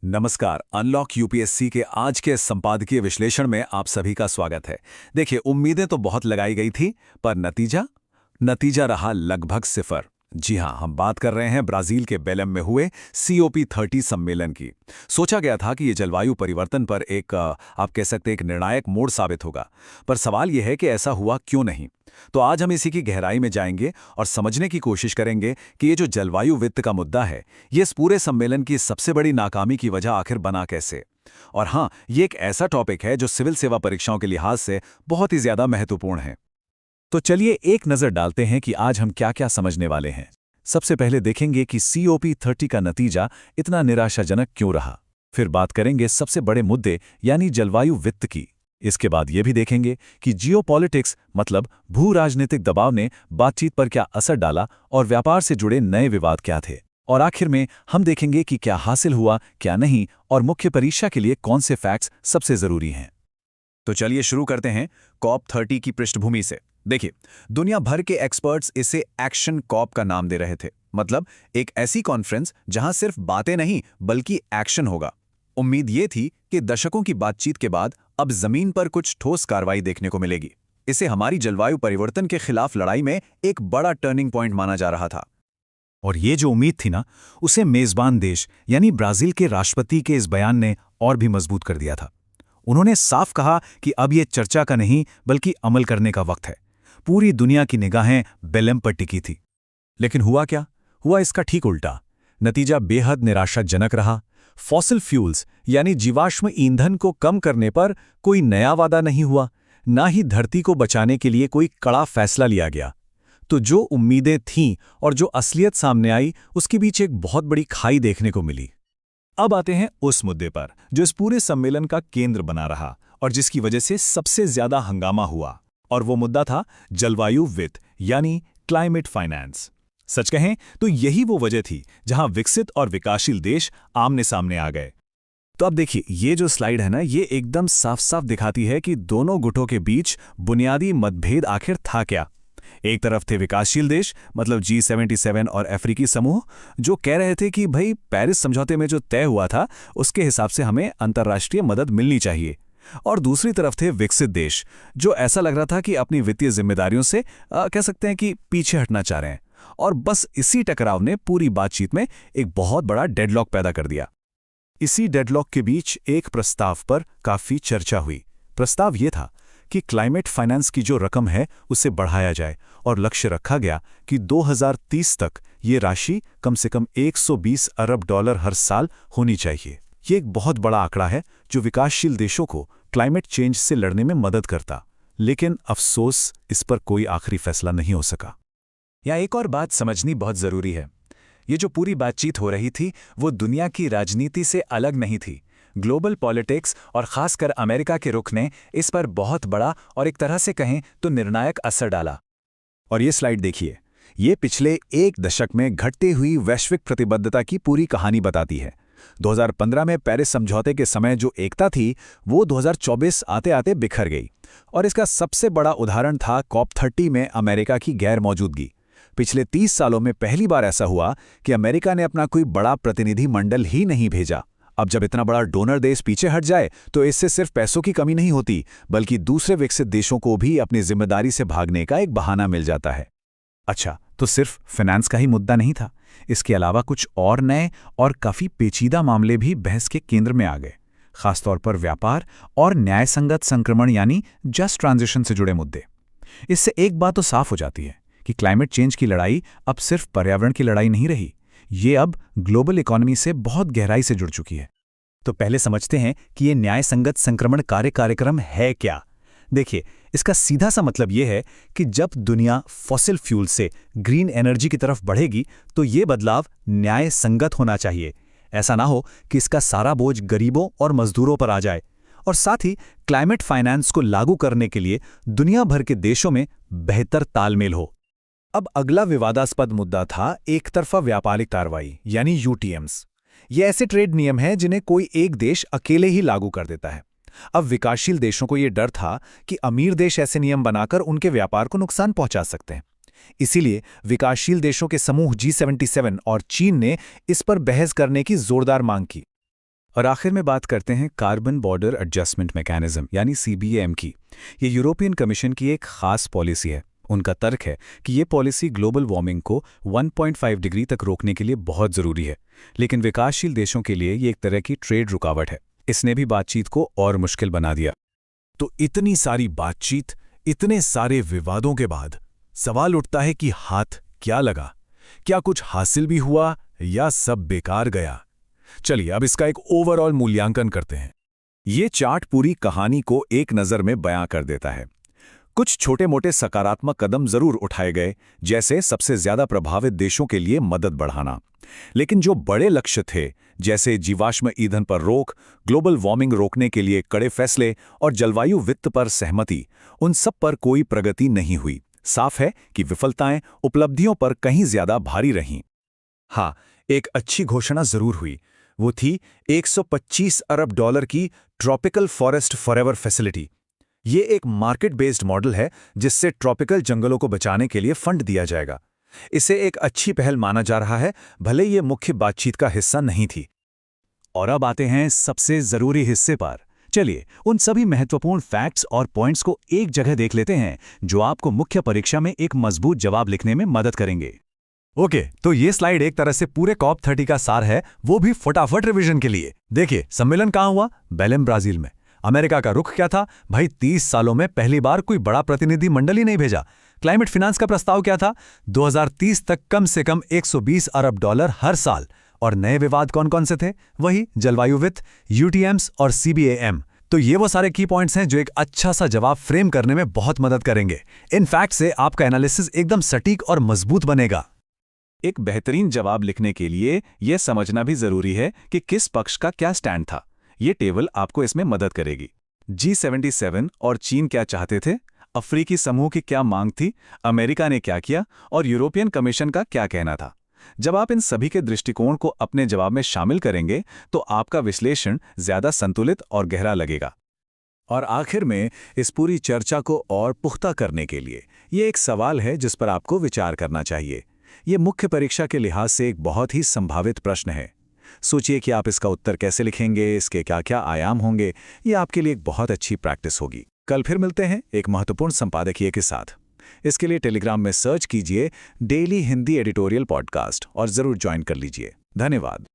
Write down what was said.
नमस्कार। Unlock UPSC के आज के संपादकीय विश्लेषण में आप सभी का स्वागत है। देखिए, उम्मीदें तो बहुत लगाई गई थी, पर नतीजा रहा लगभग सिफर। जी हां, हम बात कर रहे हैं ब्राजील के बेलेम में हुए COP30 सम्मेलन की। सोचा गया था कि ये जलवायु परिवर्तन पर आप कह सकते हैं एक निर्णायक मोड़ साबित होगा, पर सवाल यह है कि ऐसा हुआ क्यों नहीं। तो आज हम इसी की गहराई में जाएंगे और समझने की कोशिश करेंगे कि ये जो जलवायु वित्त का मुद्दा है, ये इस पूरे सम्मेलन की सबसे बड़ी नाकामी की वजह आखिर बना कैसे। और हाँ, ये एक ऐसा टॉपिक है जो सिविल सेवा परीक्षाओं के लिहाज से बहुत ही ज्यादा महत्वपूर्ण है। तो चलिए एक नजर डालते हैं कि आज हम क्या क्या समझने वाले हैं। सबसे पहले देखेंगे कि COP30 का नतीजा इतना निराशाजनक क्यों रहा। फिर बात करेंगे सबसे बड़े मुद्दे यानी जलवायु वित्त की। इसके बाद ये भी देखेंगे कि जियोपॉलिटिक्स मतलब भू राजनीतिक दबाव ने बातचीत पर क्या असर डाला और व्यापार से जुड़े नए विवाद क्या थे। और आखिर में हम देखेंगे कि क्या हासिल हुआ, क्या नहीं, और मुख्य परीक्षा के लिए कौन से फैक्ट्स सबसे जरूरी हैं। तो चलिए शुरू करते हैं COP30 की पृष्ठभूमि से। देखिए, दुनिया भर के एक्सपर्ट्स इसे एक्शन कॉप का नाम दे रहे थे, मतलब एक ऐसी कॉन्फ्रेंस जहां सिर्फ बातें नहीं बल्कि एक्शन होगा। उम्मीद ये थी कि दशकों की बातचीत के बाद अब जमीन पर कुछ ठोस कार्रवाई देखने को मिलेगी। इसे हमारी जलवायु परिवर्तन के खिलाफ लड़ाई में एक बड़ा टर्निंग पॉइंट माना जा रहा था। और ये जो उम्मीद थी ना, उसे मेजबान देश यानी ब्राजील के राष्ट्रपति के इस बयान ने और भी मजबूत कर दिया था। उन्होंने साफ कहा कि अब ये चर्चा का नहीं बल्कि अमल करने का वक्त है। पूरी दुनिया की निगाहें बेलेम पर टिकी थी। लेकिन हुआ क्या? हुआ इसका ठीक उल्टा। नतीजा बेहद निराशाजनक रहा। फॉसिल फ्यूल्स यानी जीवाश्म ईंधन को कम करने पर कोई नया वादा नहीं हुआ, ना ही धरती को बचाने के लिए कोई कड़ा फैसला लिया गया। तो जो उम्मीदें थीं और जो असलियत सामने आई, उसके बीच एक बहुत बड़ी खाई देखने को मिली। अब आते हैं उस मुद्दे पर जो इस पूरे सम्मेलन का केंद्र बना रहा और जिसकी वजह से सबसे ज्यादा हंगामा हुआ, और वो मुद्दा था जलवायु वित्त यानी क्लाइमेट फाइनेंस। सच कहें तो यही वो वजह थी जहां विकसित और विकासशील देश आमने सामने आ गए। तो अब देखिए, ये जो स्लाइड है ना, ये एकदम साफ साफ दिखाती है कि दोनों गुटों के बीच बुनियादी मतभेद आखिर था क्या। एक तरफ थे विकासशील देश मतलब G77 और अफ्रीकी समूह, जो कह रहे थे कि भाई पेरिस समझौते में जो तय हुआ था उसके हिसाब से हमें अंतर्राष्ट्रीय मदद मिलनी चाहिए। और दूसरी तरफ थे विकसित देश, जो ऐसा लग रहा था कि अपनी वित्तीय जिम्मेदारियों से कह सकते हैं कि पीछे हटना चाह रहे हैं। और बस इसी टकराव ने पूरी बातचीत में एक बहुत बड़ा डेडलॉक पैदा कर दिया। इसी डेडलॉक के बीच एक प्रस्ताव पर काफी चर्चा हुई। प्रस्ताव ये था कि क्लाइमेट फाइनेंस की जो रकम है उसे बढ़ाया जाए और लक्ष्य रखा गया कि 2030 तक ये राशि कम से कम $120 अरब हर साल होनी चाहिए। ये एक बहुत बड़ा आंकड़ा है जो विकासशील देशों को क्लाइमेट चेंज से लड़ने में मदद करता। लेकिन अफसोस, इस पर कोई आखिरी फैसला नहीं हो सका। यहाँ एक और बात समझनी बहुत जरूरी है। ये जो पूरी बातचीत हो रही थी वो दुनिया की राजनीति से अलग नहीं थी। ग्लोबल पॉलिटिक्स और खासकर अमेरिका के रुख ने इस पर बहुत बड़ा और एक तरह से कहें तो निर्णायक असर डाला। और ये स्लाइड देखिए, ये पिछले एक दशक में घटती हुई वैश्विक प्रतिबद्धता की पूरी कहानी बताती है। 2015 में पेरिस समझौते के समय जो एकता थी वो 2024 आते आते बिखर गई। और इसका सबसे बड़ा उदाहरण था COP30 में अमेरिका की गैर मौजूदगी। पिछले 30 सालों में पहली बार ऐसा हुआ कि अमेरिका ने अपना कोई बड़ा प्रतिनिधि मंडल ही नहीं भेजा। अब जब इतना बड़ा डोनर देश पीछे हट जाए तो इससे सिर्फ पैसों की कमी नहीं होती, बल्कि दूसरे विकसित देशों को भी अपनी जिम्मेदारी से भागने का एक बहाना मिल जाता है। अच्छा, तो सिर्फ फाइनेंस का ही मुद्दा नहीं था। इसके अलावा कुछ और नए और काफी पेचीदा मामले भी बहस के केंद्र में आ गए, खासतौर पर व्यापार और न्यायसंगत संक्रमण यानी जस्ट ट्रांजिशन से जुड़े मुद्दे। इससे एक बात तो साफ हो जाती है कि क्लाइमेट चेंज की लड़ाई अब सिर्फ पर्यावरण की लड़ाई नहीं रही, ये अब ग्लोबल इकोनॉमी से बहुत गहराई से जुड़ चुकी है। तो पहले समझते हैं कि ये न्यायसंगत संक्रमण कार्यक्रम है क्या। देखिए, इसका सीधा सा मतलब ये है कि जब दुनिया फॉसिल फ्यूल से ग्रीन एनर्जी की तरफ बढ़ेगी तो ये बदलाव न्याय संगत होना चाहिए। ऐसा ना हो कि इसका सारा बोझ गरीबों और मजदूरों पर आ जाए। और साथ ही क्लाइमेट फाइनेंस को लागू करने के लिए दुनिया भर के देशों में बेहतर तालमेल हो। अब अगला विवादास्पद मुद्दा था एक तरफा व्यापारिक कार्रवाई यानी UTMs। ये ऐसे ट्रेड नियम हैं जिन्हें कोई एक देश अकेले ही लागू कर देता है। अब विकासशील देशों को यह डर था कि अमीर देश ऐसे नियम बनाकर उनके व्यापार को नुकसान पहुंचा सकते हैं। इसीलिए विकासशील देशों के समूह G77 और चीन ने इस पर बहस करने की जोरदार मांग की। और आखिर में बात करते हैं कार्बन बॉर्डर एडजस्टमेंट मैकेनिज्म यानी CBAM की। ये यूरोपियन कमीशन की एक खास पॉलिसी है। उनका तर्क है कि ये पॉलिसी ग्लोबल वार्मिंग को 1.5 डिग्री तक रोकने के लिए बहुत ज़रूरी है, लेकिन विकासशील देशों के लिए ये एक तरह की ट्रेड रुकावट है। इसने भी बातचीत को और मुश्किल बना दिया। तो इतनी सारी बातचीत, इतने सारे विवादों के बाद सवाल उठता है कि हाथ क्या लगा? क्या कुछ हासिल भी हुआ या सब बेकार गया? चलिए अब इसका एक ओवरऑल मूल्यांकन करते हैं। ये चार्ट पूरी कहानी को एक नज़र में बयां कर देता है। कुछ छोटे-मोटे सकारात्मक कदम जरूर उठाए गए, जैसे सबसे ज्यादा प्रभावित देशों के लिए मदद बढ़ाना। लेकिन जो बड़े लक्ष्य थे, जैसे जीवाश्म ईंधन पर रोक, ग्लोबल वार्मिंग रोकने के लिए कड़े फैसले और जलवायु वित्त पर सहमति, उन सब पर कोई प्रगति नहीं हुई। साफ है कि विफलताएं उपलब्धियों पर कहीं ज्यादा भारी रहीं। हाँ, एक अच्छी घोषणा जरूर हुई। वो थी $125 अरब की ट्रॉपिकल फॉरेस्ट फॉरएवर फैसिलिटी। ये एक मार्केट बेस्ड मॉडल है जिससे ट्रॉपिकल जंगलों को बचाने के लिए फंड दिया जाएगा। इसे एक अच्छी पहल माना जा रहा है, भले ये मुख्य बातचीत का हिस्सा नहीं थी। और अब आते हैं सबसे जरूरी हिस्से पर। चलिए उन सभी महत्वपूर्ण फैक्ट्स और पॉइंट्स को एक जगह देख लेते हैं जो आपको मुख्य परीक्षा में एक मजबूत जवाब लिखने में मदद करेंगे। ओके, तो ये स्लाइड एक तरह से पूरे COP30 का सार है, वो भी फटाफट रिवीजन के लिए। देखिए, सम्मेलन कहाँ हुआ? बेलेम, ब्राजील में। अमेरिका का रुख क्या था? भाई 30 सालों में पहली बार कोई बड़ा प्रतिनिधि मंडल ही नहीं भेजा। क्लाइमेट फिनांस का प्रस्ताव क्या था? 2030 तक कम से कम $120 अरब हर साल। और नए विवाद कौन कौन से थे? वही जलवायु वित्त, UTMs और CBAM। तो ये वो सारे की पॉइंट्स हैं जो एक अच्छा सा जवाब फ्रेम करने में बहुत मदद करेंगे। इन फैक्ट से आपका एनालिसिस एकदम सटीक और मजबूत बनेगा। एक बेहतरीन जवाब लिखने के लिए यह समझना भी जरूरी है कि किस पक्ष का क्या स्टैंड था। ये टेबल आपको इसमें मदद करेगी। G77 और चीन क्या चाहते थे, अफ्रीकी समूह की क्या मांग थी, अमेरिका ने क्या किया और यूरोपियन कमीशन का क्या कहना था। जब आप इन सभी के दृष्टिकोण को अपने जवाब में शामिल करेंगे तो आपका विश्लेषण ज्यादा संतुलित और गहरा लगेगा। और आखिर में इस पूरी चर्चा को और पुख्ता करने के लिए ये एक सवाल है जिस पर आपको विचार करना चाहिए। ये मुख्य परीक्षा के लिहाज से एक बहुत ही संभावित प्रश्न है। सोचिए कि आप इसका उत्तर कैसे लिखेंगे, इसके क्या क्या आयाम होंगे। ये आपके लिए एक बहुत अच्छी प्रैक्टिस होगी। कल फिर मिलते हैं एक महत्वपूर्ण संपादकीय के साथ। इसके लिए टेलीग्राम में सर्च कीजिए डेली हिंदी एडिटोरियल पॉडकास्ट और जरूर ज्वाइन कर लीजिए। धन्यवाद।